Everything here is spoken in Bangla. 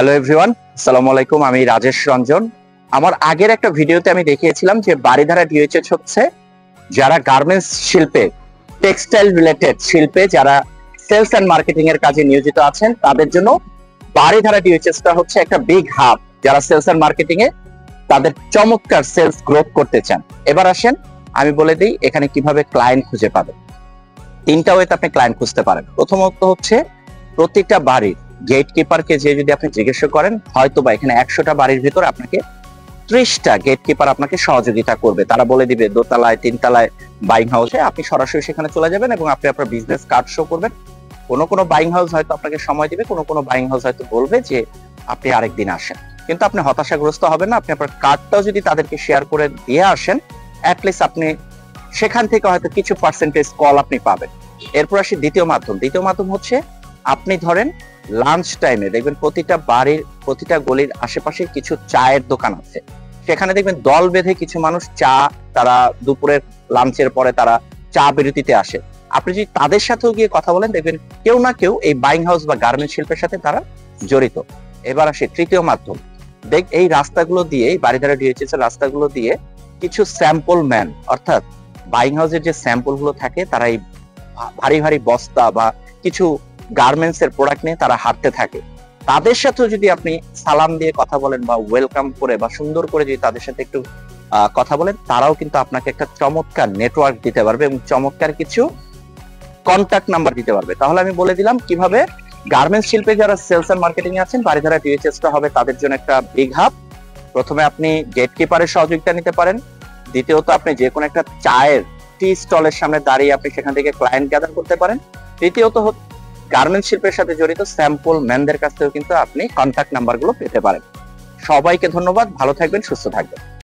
হ্যালো এভরিওয়ান, আসসালামু আলাইকুম। আমি রাজেশ রঞ্জন। আমার আগের একটা ভিডিওতে আমি দেখিয়েছিলাম যে বারিধারা ডিএইচএস হচ্ছে যারা গার্মেন্টস শিল্পে, টেক্সটাইল রিলেটেড শিল্পে যারা সেলস এন্ড মার্কেটিং এর কাজে নিয়োজিত আছেন তাদের জন্য বারিধারা ডিএইচএসটা হচ্ছে একটা বিগ হাব। যারা সেলস এন্ড মার্কেটিং এ তাদের চমৎকার সেলস গ্রোথ করতে চান। এবার আসেন আমি বলে দিই এখানে কিভাবে ক্লায়েন্ট খুঁজে পাবেন। তিনটা ওয়েতে আপনি ক্লায়েন্ট খুঁজতে পারেন। প্রথমত হচ্ছে প্রত্যেকটা বাড়ির গেট কিপারকে যে যদি আপনি জিজ্ঞাসা করেন, হয়তো বা এখানে 100টা বাড়ির ভিতর আপনাকে 30টা গেট কিপার আপনাকে সহযোগিতা করবে। তারা বলে দিবে দোতলায়, তিনতলায় বাইং হাউসে, আপনি সরাসরি সেখানে চলে যাবেন এবং আপনি আপনার বিজনেস কার্ড শো করবেন। কোনো বাইং হাউস হয়তো আপনাকে সময় দিবে, কোনো বাইং হাউস হয়তো বলবে যে আপনি আরেকদিন আসেন। কিন্তু আপনি হতাশাগ্রস্ত হবেন না। আপনি আপনার কার্ডটাও যদি তাদেরকে শেয়ার করে দিয়ে আসেন, অ্যাটলিস্ট আপনি সেখান থেকে হয়তো কিছু পার্সেন্টেজ কল আপনি পাবেন। এরপর আসি দ্বিতীয় মাধ্যম হচ্ছে আপনি ধরেন লাঞ্চ টাইমে দেখবেন প্রতিটা বাড়ির, প্রতিটা গলির আশেপাশে কিছু চায়ের দোকান আছে। সেখানে দেখবেন দল বেঁধে কিছু মানুষ তারা দুপুরের লাঞ্চের পরে তারা চা বিরতিতে আসে। আপনি যদি তাদের সাথেও গিয়ে কথা বলেন, দেখবেন কেউ না কেউ এই বাইং হাউস বা গার্মেন্ট শিল্পের সাথে তারা জড়িত। এবার আসে তৃতীয় মাধ্যম। এই রাস্তাগুলো দিয়ে, এই বারিধারা ডিএইচএস এর রাস্তাগুলো দিয়ে কিছু স্যাম্পল ম্যান, অর্থাৎ বাইং হাউসের যে স্যাম্পল গুলো থাকে, তারা এই ভারী ভারী বস্তা বা কিছু গার্মেন্টস এর প্রোডাক্ট নিয়ে তারা হাঁটতে থাকে। তাদের সাথেও যদি আপনি সালাম দিয়ে কথা বলেন বা ওয়েলকাম করে বা সুন্দর করে যদি তাদের সাথে একটু কথা বলেন, তারাও কিন্তু আপনাকে একটা চমৎকার নেটওয়ার্ক দিতে পারবে এবং চমৎকার কিছু কন্টাক্ট নাম্বার দিতে পারবে। তাহলে আমি বলে দিলাম কিভাবে গার্মেন্টস শিল্পে যারা সেলস এন্ড মার্কেটিং এ আছেন, বারিধারা ডিএইচএসটা হবে তাদের জন্য একটা বিগ হাব। প্রথমে আপনি গেট কিপারের সহযোগিতা নিতে পারেন। দ্বিতীয়ত আপনি যে কোনো একটা চায়ের টি স্টলের সামনে দাঁড়িয়ে আপনি সেখান থেকে ক্লায়েন্ট গ্যাদার করতে পারেন। তৃতীয়ত গার্মেন্টস শিল্পের সাথে জড়িত স্যাম্পল ম্যানদের কাছ থেকেও কিন্তু আপনি কন্টাক্ট নাম্বার গুলো পেতে পারেন। সবাইকে ধন্যবাদ, ভালো থাকবেন, সুস্থ থাকবেন।